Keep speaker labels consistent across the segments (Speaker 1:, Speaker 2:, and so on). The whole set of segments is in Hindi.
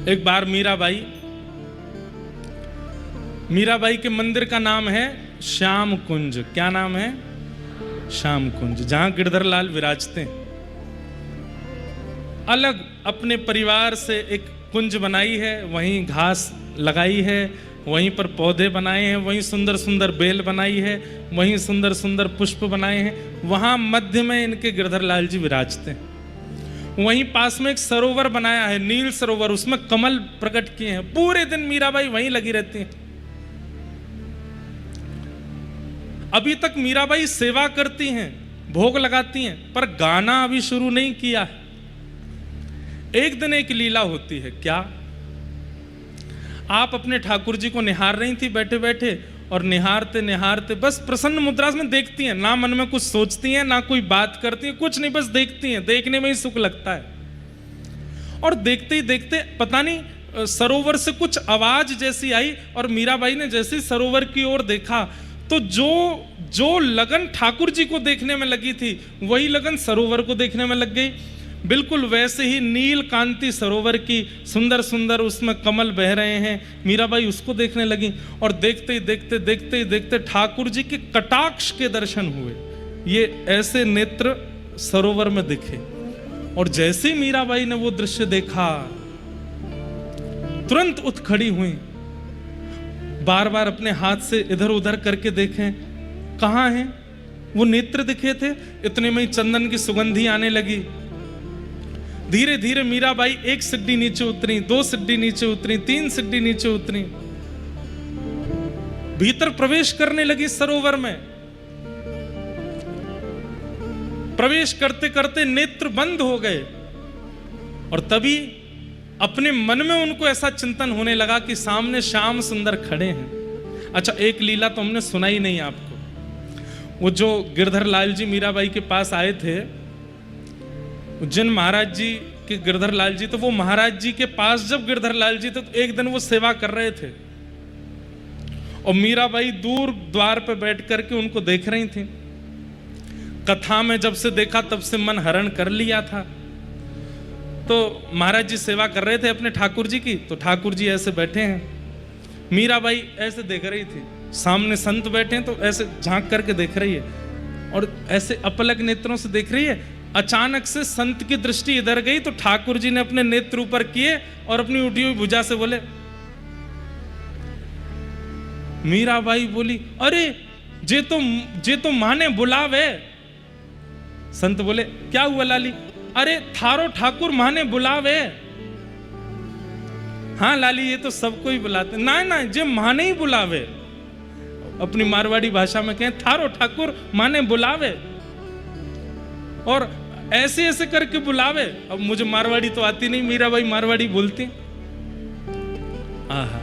Speaker 1: एक बार मीराबाई के मंदिर का नाम है श्याम कुंज। क्या नाम है? श्याम कुंज, जहां गिरधरलाल विराजते हैं। अलग अपने परिवार से एक कुंज बनाई है, वहीं घास लगाई है, वहीं पर पौधे बनाए हैं, वहीं सुंदर सुंदर बेल बनाई है, वहीं सुंदर सुंदर पुष्प बनाए हैं। वहां मध्य में इनके गिरधरलाल जी विराजते हैं। वहीं पास में एक सरोवर बनाया है, नील सरोवर, उसमें कमल प्रकट किए हैं। पूरे दिन मीराबाई वहीं लगी रहती हैं। अभी तक मीराबाई सेवा करती हैं, भोग लगाती हैं, पर गाना अभी शुरू नहीं किया है। एक दिन एक लीला होती है। क्या? आप अपने ठाकुर जी को निहार रही थी बैठे बैठे, और निहारते निहारते बस प्रसन्न मुद्रा में देखती हैं, ना मन में कुछ सोचती हैं, ना कोई बात करती हैं, कुछ नहीं, बस देखती हैं। देखने में ही सुख लगता है। और देखते ही देखते पता नहीं सरोवर से कुछ आवाज जैसी आई, और मीराबाई ने जैसे सरोवर की ओर देखा तो जो लगन ठाकुर जी को देखने में लगी थी, वही लगन सरोवर को देखने में लग गई। बिल्कुल वैसे ही नील कांति सरोवर की, सुंदर सुंदर उसमें कमल बह रहे हैं। मीराबाई उसको देखने लगी, और देखते ही देखते ठाकुर जी के कटाक्ष के दर्शन हुए। ये ऐसे नेत्र सरोवर में दिखे, और जैसे ही मीराबाई ने वो दृश्य देखा, तुरंत उठ खड़ी हुई, बार बार अपने हाथ से इधर उधर करके देखें कहां हैं वो नेत्र दिखे थे। इतने में ही चंदन की सुगंधी आने लगी। धीरे धीरे मीराबाई एक सीढ़ी नीचे उतरी, 2 सीढ़ी नीचे उतरी, 3 सीढ़ी नीचे उतरी, भीतर प्रवेश करने लगी सरोवर में। प्रवेश करते करते नेत्र बंद हो गए, और तभी अपने मन में उनको ऐसा चिंतन होने लगा कि सामने श्याम सुंदर खड़े हैं। अच्छा, एक लीला तो हमने सुनाई नहीं आपको। वो जो गिरधरलाल जी मीराबाई के पास आए थे, उज्जैन महाराज जी के गिरधरलाल जी, तो वो महाराज जी के पास जब गिरधरलाल जी थे, तो एक दिन वो सेवा कर रहे थे, और मीराबाई दूर द्वार पे बैठ करके उनको देख रही थी। कथा में जब से देखा तब से मन हरण कर लिया था। तो महाराज जी सेवा कर रहे थे अपने ठाकुर जी की, तो ठाकुर जी ऐसे बैठे हैं, मीराबाई ऐसे देख रही थी। सामने संत बैठे हैं, तो ऐसे झांक करके देख रही है, और ऐसे अपलक नेत्रों से देख रही है। अचानक से संत की दृष्टि इधर गई, तो ठाकुर जी ने अपने नेत्र ऊपर किए और अपनी उठी हुई भुजा से बोले। मीराबाई बोली, अरे जे तो माने बुलावे। संत बोले, क्या हुआ लाली? अरे थारो ठाकुर माने बुलावे। हाँ लाली, ये तो सबको ही बुलाते। ना जे माने ही बुलावे। अपनी मारवाड़ी भाषा में कहें, थारो ठाकुर माने बुलावे, और ऐसे ऐसे करके बुलावे। अब मुझे मारवाड़ी तो आती नहीं, मीराबाई मारवाड़ी बोलती। आहा,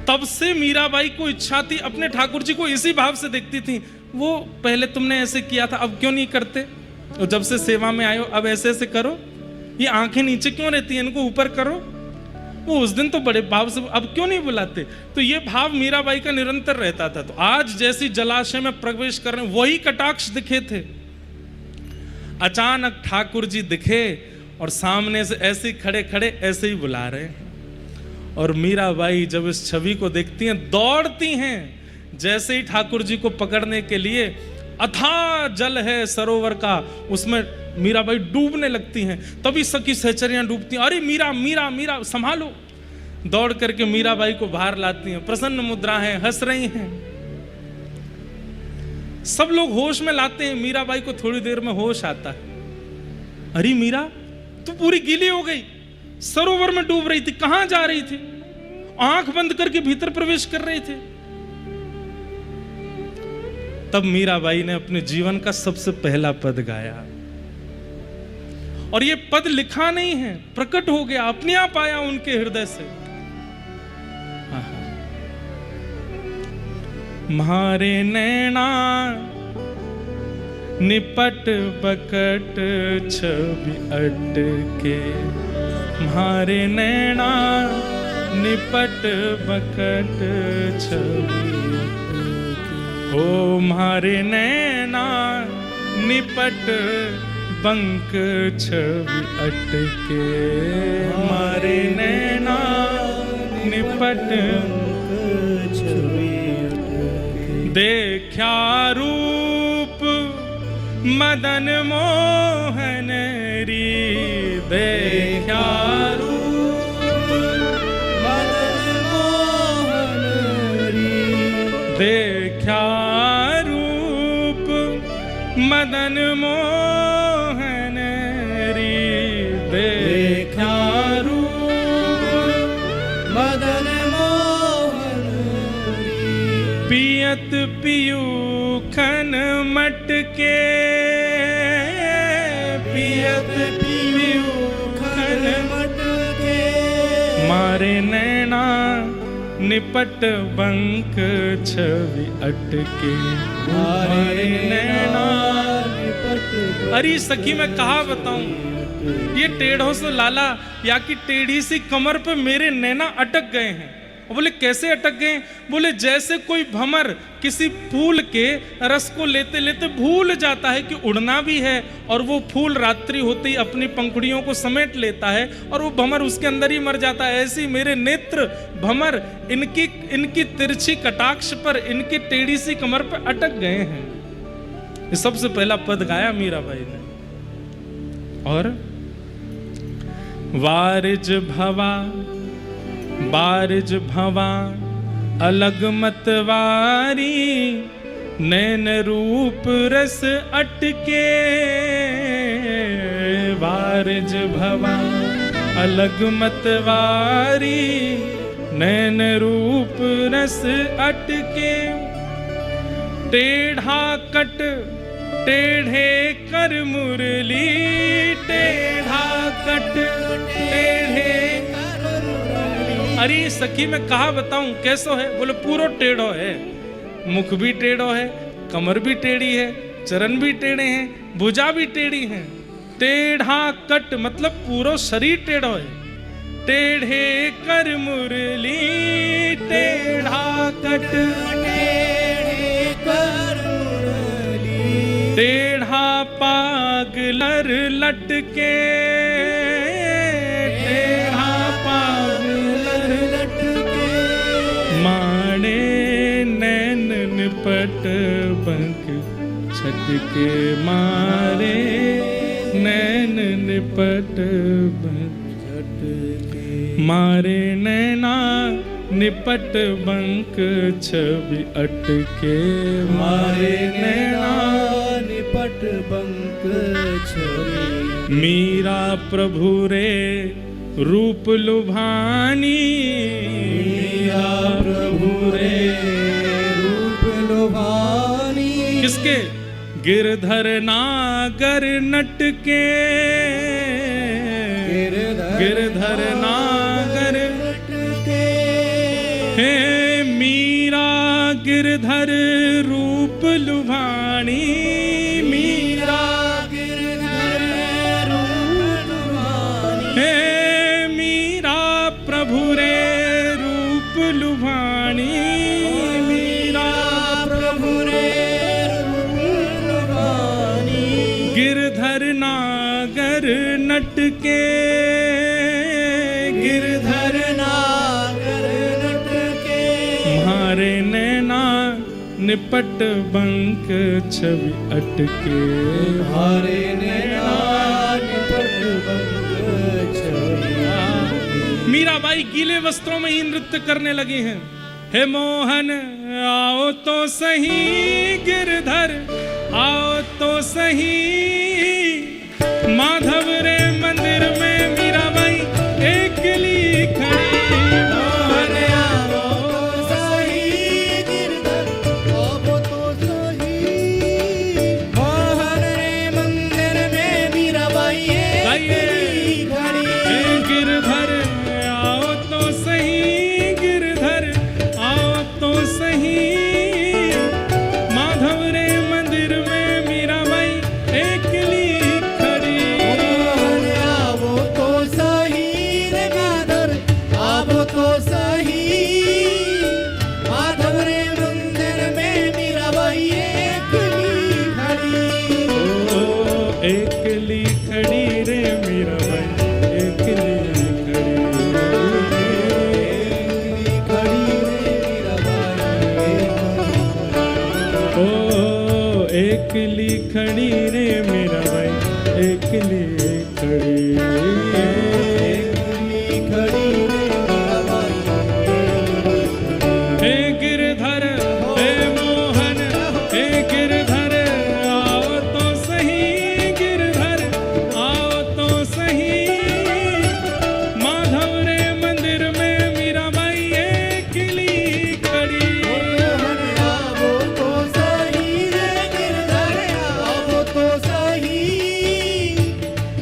Speaker 1: तब से मीराबाई को इच्छा थी, अपने ठाकुर जी को इसी भाव से देखती थी। वो पहले तुमने ऐसे किया था, अब क्यों नहीं करते? और जब से सेवा में आयो, अब ऐसे ऐसे करो। ये आंखें नीचे क्यों रहती हैं, इनको ऊपर करो। वो उस दिन तो बड़े भाव से, अब क्यों नहीं बुलाते? तो ये भाव मीराबाई का निरंतर रहता था। तो आज जैसी जलाशय में प्रवेश कर रहे, वही कटाक्ष दिखे थे। अचानक ठाकुर जी दिखे, और सामने से ऐसे खड़े खड़े ऐसे ही बुला रहे हैं। और मीराबाई जब इस छवि को देखती हैं, दौड़ती हैं। जैसे ही ठाकुर जी को पकड़ने के लिए, अथाह जल है सरोवर का, उसमें मीराबाई डूबने लगती हैं। तभी सखी सहचरियां डूबती हैं। अरे मीरा मीरा मीरा, संभालो। दौड़ करके मीराबाई को बाहर लाती हैं। प्रसन्न मुद्रा है, हंस रही हैं। सब लोग होश में लाते हैं। मीराबाई को थोड़ी देर में होश आता है। अरे मीरा, तू पूरी गीली हो गई, सरोवर में डूब रही थी, कहां जा रही थी? आंख बंद करके भीतर प्रवेश कर रही थी। तब मीराबाई ने अपने जीवन का सबसे पहला पद गाया, और ये पद लिखा नहीं है, प्रकट हो गया, अपने आप आया उनके हृदय से। म्हारे नैना निपट बकट छवि अटके, म्हारे नैना निपट बकट छवि, ओ म्हारे नैना निपट बंक छवि अटके, मारे नैना निपट
Speaker 2: छवि अटके।
Speaker 1: देखा रूप मदन मोहन री, देखा रूप
Speaker 2: मदन मोहन री,
Speaker 1: देखा रूप मदन मोहन री, देखा रूप
Speaker 2: मदन मोहन री।
Speaker 1: पियत पियूखन मटके, पियत पियूखन
Speaker 2: मटके,
Speaker 1: मारे नैना निपट बंक छवि अटके, मारे नैना। अरे सखी मैं कहा बताऊं, ये टेढ़ों से लाला या कि टेढ़ी सी कमर पे मेरे नैना अटक गए हैं। और बोले कैसे अटक गए? बोले जैसे कोई भंवर किसी फूल के रस को लेते लेते भूल जाता है कि उड़ना भी है, और वो फूल रात्रि होते ही अपनी पंखुड़ियों को समेट लेता है और वो भंवर उसके अंदर ही मर जाता है। ऐसी मेरे नेत्र भंवर इनकी तिरछी कटाक्ष पर, इनकी टेढ़ी सी कमर पर अटक गए हैं। ये सबसे पहला पद गाया मीराबाई ने। और वारिज भवा बारिज भवा अलग मतवारी, नैन रूप रस अटके, वारिज भवा अलग मतवारी, नैन रूप रस अटके। टेढ़ा कट टेढ़े कर मुरली, टेढ़ा कट टेढ़े। अरे सखी मैं कहा बताऊं कैसो है? बोले पूरो टेढ़ो है, मुख भी टेढ़ो है, कमर भी टेढ़ी है, चरण भी टेढ़े हैं, भुजा भी टेढ़ी है। टेढ़ा कट मतलब पूरो शरीर टेढ़ो है। टेढ़े कर मुरली, टेढ़ा कट
Speaker 2: टेढ़े कर मुरली,
Speaker 1: टेढ़ा पागलर लटके, टेढ़ा पागलर
Speaker 2: लटके,
Speaker 1: माणे नैन निपट बंक छटके, मारे नैन निपट बंक
Speaker 2: छटके,
Speaker 1: मारे नैना निपट बंक छवि अटके, मारे नैना
Speaker 2: निपट बंक छवि।
Speaker 1: मीरा प्रभु रे रूप लुभानी,
Speaker 2: मीरा प्रभु रे रूप लुभानी,
Speaker 1: किसके? गिरधर नागर नटके, गिरधर नागर
Speaker 2: नटके,
Speaker 1: हे मीरा गिरधर रूप लुभानी, मीरा
Speaker 2: गिरधर रूप लुभानी,
Speaker 1: हे मीरा प्रभु रे रूप लुभानी, मीरा
Speaker 2: प्रभु रे रूप लुभानी,
Speaker 1: गिरधर नागर नटके, गिरधर
Speaker 2: नागर नटके,
Speaker 1: मारे नैना निपट बंक छवि अटके,
Speaker 2: हरे नैना निपट बंक छवि।
Speaker 1: मीराबाई गीले वस्त्रों में ही नृत्य करने लगी हैं। हे मोहन आओ तो सही, गिरधर आओ तो सही, माधव रे मंदिर में मीराबाई एकली खड़ी। मोहन आओ तो सही,
Speaker 2: गिरधर आओ तो सही, मोहन रे मंदिर में मीराबाई एकली खड़ी।
Speaker 1: हे गिरधर आओ तो सही, गिरधर आओ तो सही, माधव रे मंदिर में मीराबाई एकली मीराबाई अकेली खड़ी। ओ अकेली खड़ी रे मीराबाई अकेली खड़ी। हे गिरधर हे मोहन हे गिरधर आओ तो सही, गिरधर आओ तो सही। माधव रे मंदिर में मीराबाई अकेली खड़ी।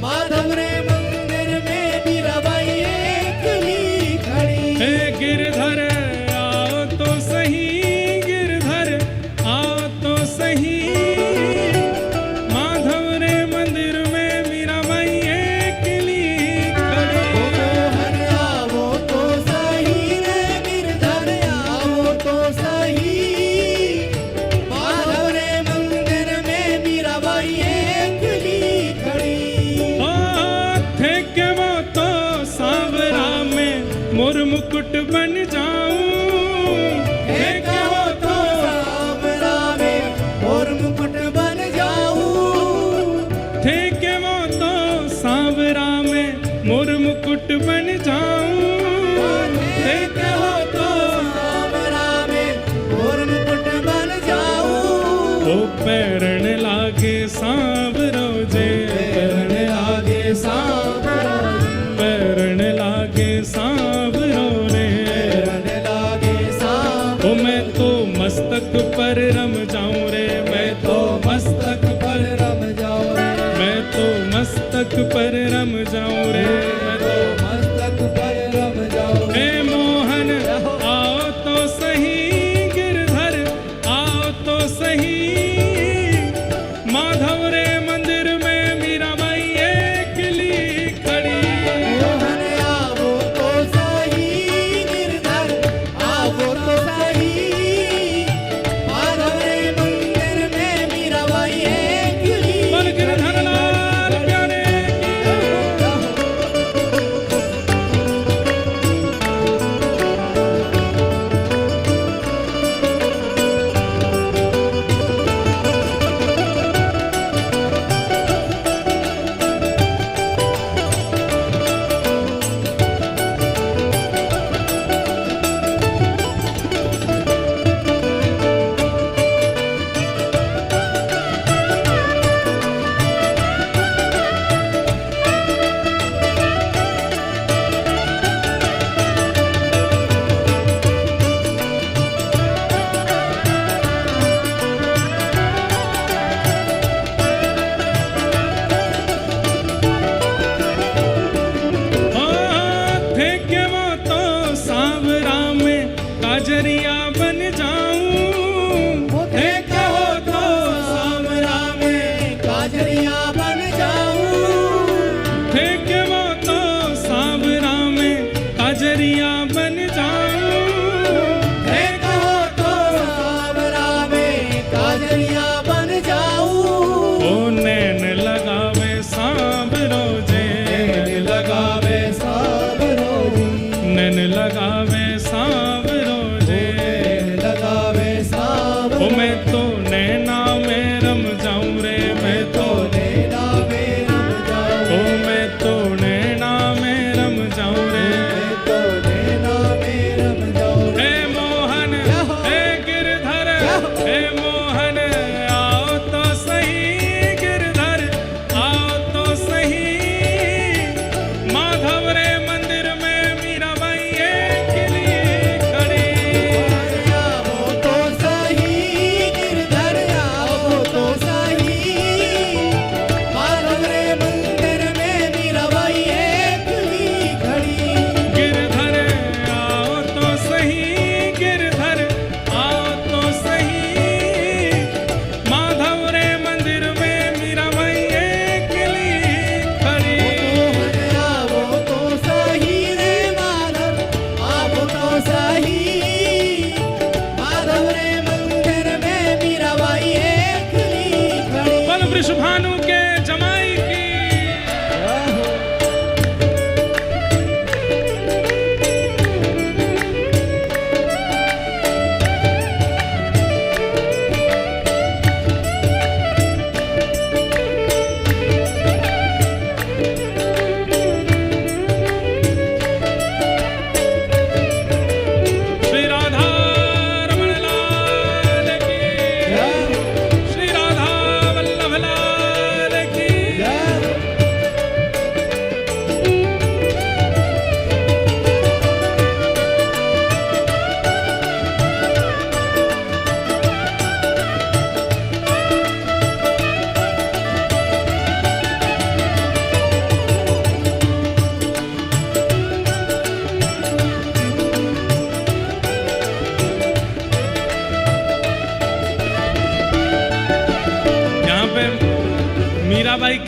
Speaker 2: माधव रे मंदिर में मीराबाई अकेली खड़ी।
Speaker 1: हे गिरधर आओ तो सही, गिरधर आओ तो सही। माधव रे मंदिर में मीराबाई अकेली खड़ी।
Speaker 2: मोहन आवो तो सही रे गिरधर आवो तो सही। माधव रे मंदिर में मीराबाई अकेली खड़ी।
Speaker 1: ओ थे के वो तो सांवरा में मोर मुकुट बन जाऊं।
Speaker 2: हे कहो तो सांवरा में और मुकुट बन जाऊं।
Speaker 1: थे के वो तो सांवरा में मोर मुकुट बन जाऊं।
Speaker 2: हे कहो तो सांवरा में और मुकुट बन जाऊं।
Speaker 1: ओ पैरण लागे सांवरो जे,
Speaker 2: पैरण लागे सांवरा
Speaker 1: पैरण लागे सांवरो रे।
Speaker 2: पैरण लागे सांवरा।
Speaker 1: ओ मैं तो मस्तक पर रम जाऊं रे, मैं तो मस्तक पर,
Speaker 2: रम जाओ रे।
Speaker 1: मैं तो मस्तक पर रम जाऊं रे, मैं तो।
Speaker 2: मस्तक पर रम जाओ रे।
Speaker 1: हे मोहन आओ तो सही, गिरधर आओ तो सही। माधव रे मंदिर में मीराबाई अकेली खड़ी।
Speaker 2: मोहन आवो तो सही गिरधर आवो तो सही। माधव रे मंदिर में मीराबाई अकेली
Speaker 1: बोल गिरधर लाल प्यारे की।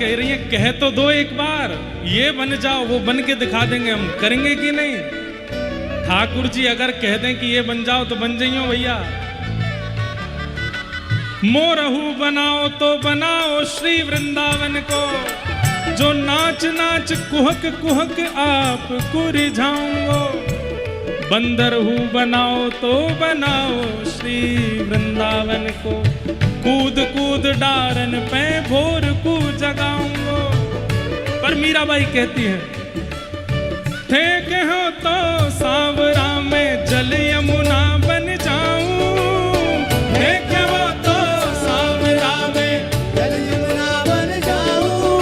Speaker 1: कह रही हैं कह तो दो एक बार, ये बन जाओ वो बन के दिखा देंगे, हम करेंगे कि नहीं? ठाकुर जी अगर कह दें कि ये बन जाओ तो बन जाइयो भैया। मोरहू बनाओ तो बनाओ श्री वृंदावन को, जो नाच नाच कुहक कुहक आपको रिझाऊंगो। बंदरहू बनाओ तो बनाओ श्री वृंदावन को, कूद कूद डारन पे भोर को जगाऊंगो। पर मीराबाई कहती है ठेक हो तो सांवरा में जल यमुना बन जाऊं। ठेक हो तो सांवरा में
Speaker 2: जल यमुना बन जाऊं।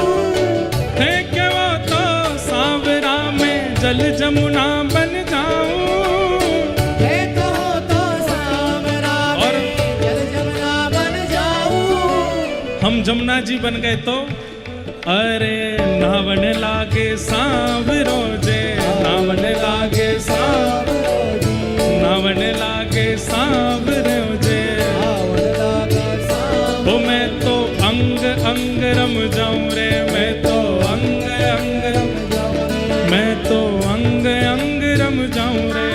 Speaker 1: ठेक हो तो सांवरा में जल जमुना बन जाऊं।
Speaker 2: ठेक हो तो सांवरा
Speaker 1: और
Speaker 2: में जल यमुना बन जाऊं।
Speaker 1: हम जमुना जी बन गए तो अरे नावन लागे सांवरो जे, नावन लागे सांवरो जे, नावन लागे सांवरो जे। ओ मैं तो अंग अंग रम जाऊं रे, मैं तो अंग अंग रम जाऊं, मैं तो अंग अंग रम जाऊं रे।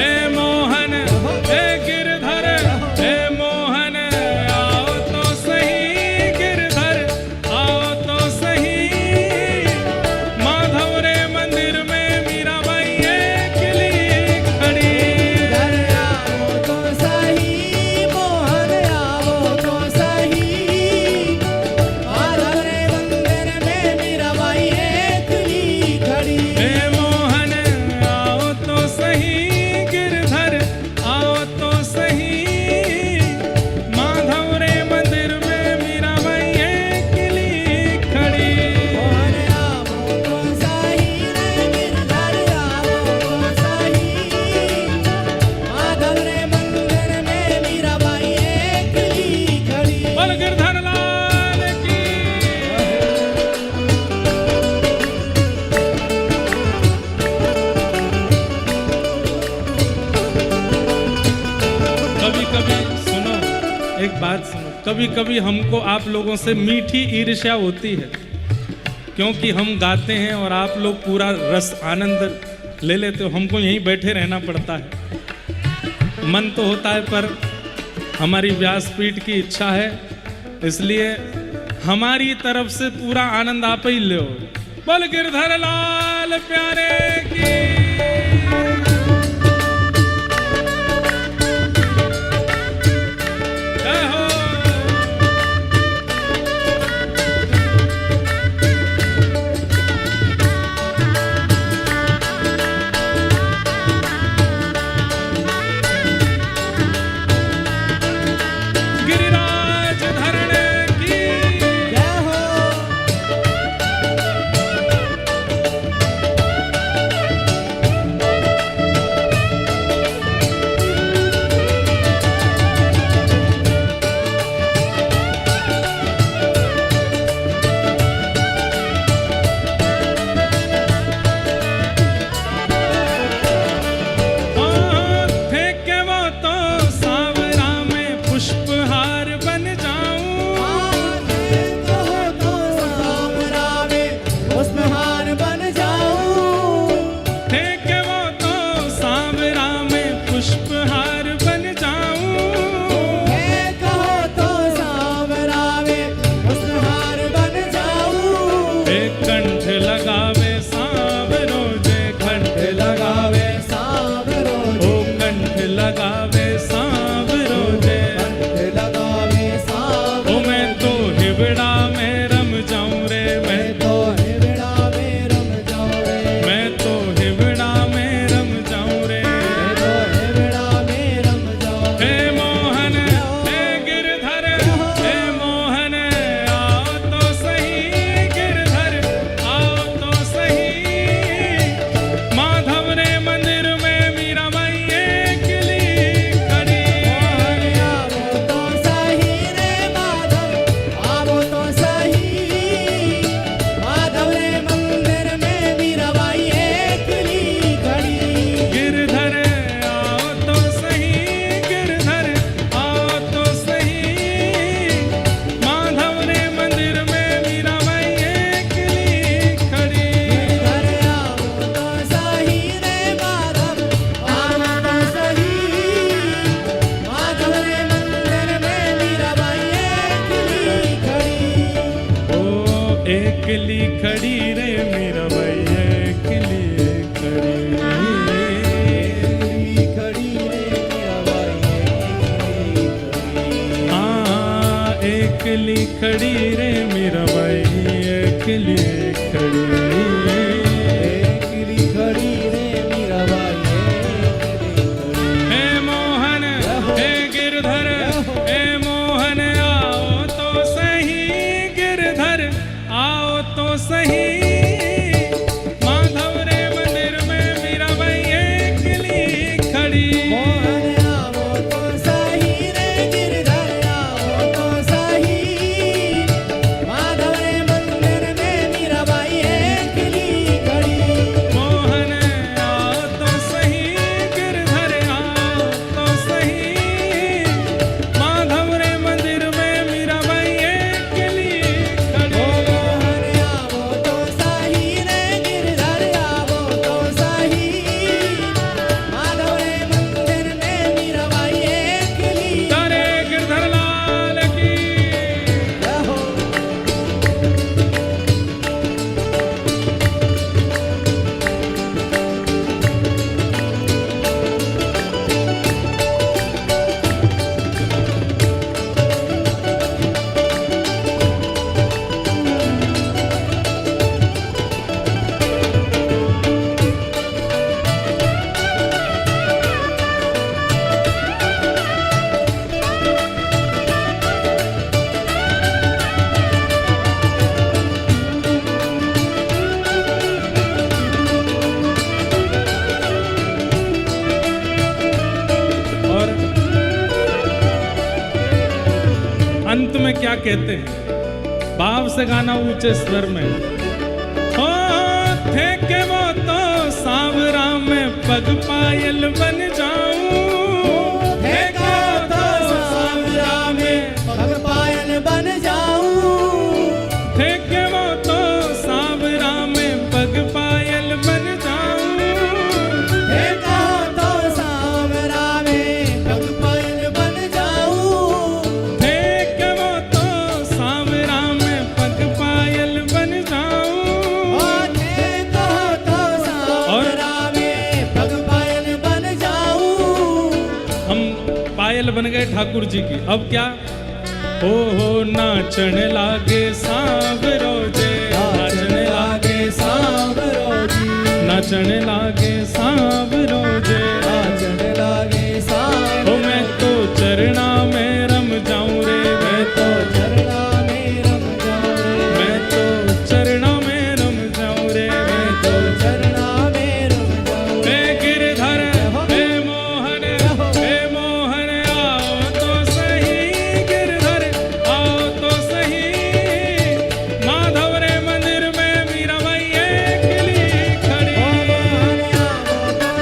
Speaker 1: ए मोहन ए गिरधर, ए मोहन आओ तो सही, गिरधर आओ तो सही। माधव रे मंदिर में मीराबाई अकेली खड़ी।
Speaker 2: घर आओ तो सही, मोहन आओ तो सही। माधव रे मंदिर में मीराबाई अकेली खड़ी।
Speaker 1: ए मोहन आओ तो सही, गिरधर आओ तो सही। माधव रे मंदिर में मीराबाई अकेली खड़ी।
Speaker 2: मोहन आओ तो सही रे, गिरधर आओ तो सही। माधव रे मंदिर में मीराबाई अकेली खड़ी।
Speaker 1: बोल गिरधर लाल की। कभी कभी सुनो, एक बात सुनो, कभी कभी हमको आप लोगों से मीठी ईर्ष्या होती है, क्योंकि हम गाते हैं और आप लोग पूरा रस आनंद ले लेते हो, हमको यहीं बैठे रहना पड़ता है। मन तो होता है पर हमारी व्यासपीठ की इच्छा है, इसलिए हमारी तरफ से पूरा आनंद आप ही लो। बोल गिरधर लाल प्यारे की। जय हो। गिरिराज धरणे की।
Speaker 2: जय हो।
Speaker 1: फेंके वो तो सांवरा में पुष्पहार बन जाऊं।
Speaker 2: तो सांवरा में पुष्पहार बन जाऊं।
Speaker 1: फेंके वो तो सांवरा में पुष्पहार बन जाऊं।
Speaker 2: है कहो तो सांवरा में पुष्पहार बन जाऊं।
Speaker 1: एक कंठ लगावे सांवरो जे, कंठ लगावे
Speaker 2: सांवरो
Speaker 1: ओ कंठ लगावे सांवरो जे।
Speaker 2: कंठ लगावे सांवरो।
Speaker 1: ओ मैं तो हिबड़ा में रम जाऊं रे, मैं
Speaker 2: तो हिबड़ा में रम जाऊं रे।
Speaker 1: मैं तो हिबड़ा में रम जाऊं रे।
Speaker 2: तो हिबड़ा में रम जाऊं।
Speaker 1: हे मोहन हे गिरधर, हे मोहन आओ तो सही, गिरधर एकली खड़ी रे मीरा बाई एकली खड़ी।
Speaker 2: एकली खड़ी रे मीराबाई एकली खड़ी।
Speaker 1: हाँ एकली खड़ी रे मीरा बाई एकली खड़ी।
Speaker 2: एकली खड़ी रे मीराबाई एकली खड़ी।
Speaker 1: हे मोहन हे गिरधर हे मोहन आओ तो सही गिरधर आओ तो सही माधव रे मंदिर में मीराबाई एकली खड़ी।
Speaker 2: मोहन आओ तो सही रे गिरधर आओ तो सही माधव रे मंदिर में मीराबाई एकली खड़ी।
Speaker 1: मोहन आओ तो सही गिरधर आओ तो सही माधव रे मंदिर में मीराबाई एकली खड़ी।
Speaker 2: मोहन आओ तो सही रे गिरधर आओ तो सही माधव रे मंदिर में मीराबाई एकली
Speaker 1: तारे गिरधर लाल की।
Speaker 2: रहो।
Speaker 1: और अंत में क्या कहते हैं, भाव से गाना ऊंचे स्वर में। ओ थे के वो तो सांवरा में पग पायल बन जाऊं। थे के वो तो सांवरा में
Speaker 2: पग पायल बन जाऊं।
Speaker 1: थे के वो तो सांवरा में पग पायल बन जाऊं।
Speaker 2: हे कहो तो सांवरा में पग पायल बन जाऊं।
Speaker 1: थे के वो तो सांवरा में पग पायल बन जाऊं।
Speaker 2: हे कहो तो सांवरा में पग पायल बन जाऊं।
Speaker 1: हम पायल बन गए ठाकुर जी की। अब क्या हो नाचन लागे सांवरो जे नाचन लागे
Speaker 2: सांवरो जी
Speaker 1: नाचन लागे सांवरो जे।
Speaker 2: नाचन लागे सांवरो।
Speaker 1: ओ मैं तो चरना में रम जाऊं रे मैं तो
Speaker 2: चरना में रम जाऊं रे।
Speaker 1: मैं तो चरना में रम जाऊं रे मैं तो।
Speaker 2: चरना में रम जाऊं रे।
Speaker 1: हे गिरधर हे मोहन आओ तो सही गिरधर आओ तो सही माधव रे मंदिर में मीराबाई एकली खड़ी।
Speaker 2: मोहन आओ तो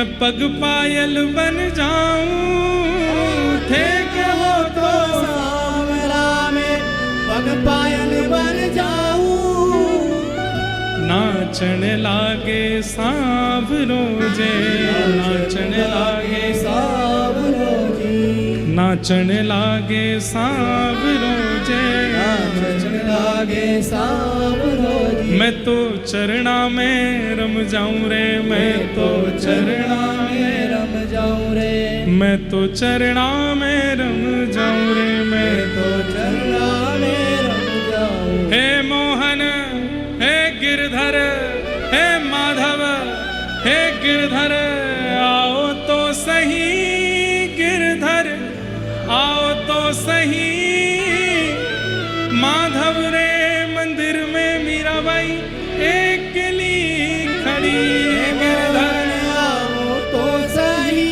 Speaker 1: मैं पग पायल बन जाऊं ठेक हो तो
Speaker 2: सांवरा में पग पायल बन जाऊं,
Speaker 1: नाचन लागे सांभ रोजे, नाचन लागे
Speaker 2: सांवरो जी,
Speaker 1: नाचन लागे सांभ रोजे,
Speaker 2: नाचन लागे सांवरो जी।
Speaker 1: मैं तो चरणा में रम जाऊं रे, मैं तो चरणा में
Speaker 2: रम जाऊं रे,
Speaker 1: मैं तो चरणा में रम जाऊं रे, मैं
Speaker 2: तो चरणा में रम जाऊं।
Speaker 1: हे मोहन हे गिरधर हे माधव हे गिरधर आओ तो सही, गिरधर आओ तो सही, माधव रे मंदिर में मीराबाई अकेली खड़ी, गिरधर
Speaker 2: आओ तो सही,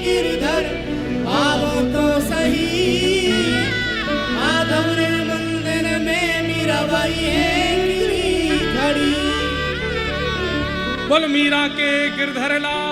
Speaker 2: गिरधर आओ तो सही, माधव रे मंदिर में मीराबाई अकेली खड़ी।
Speaker 1: बोल मीरा के गिरधर लाल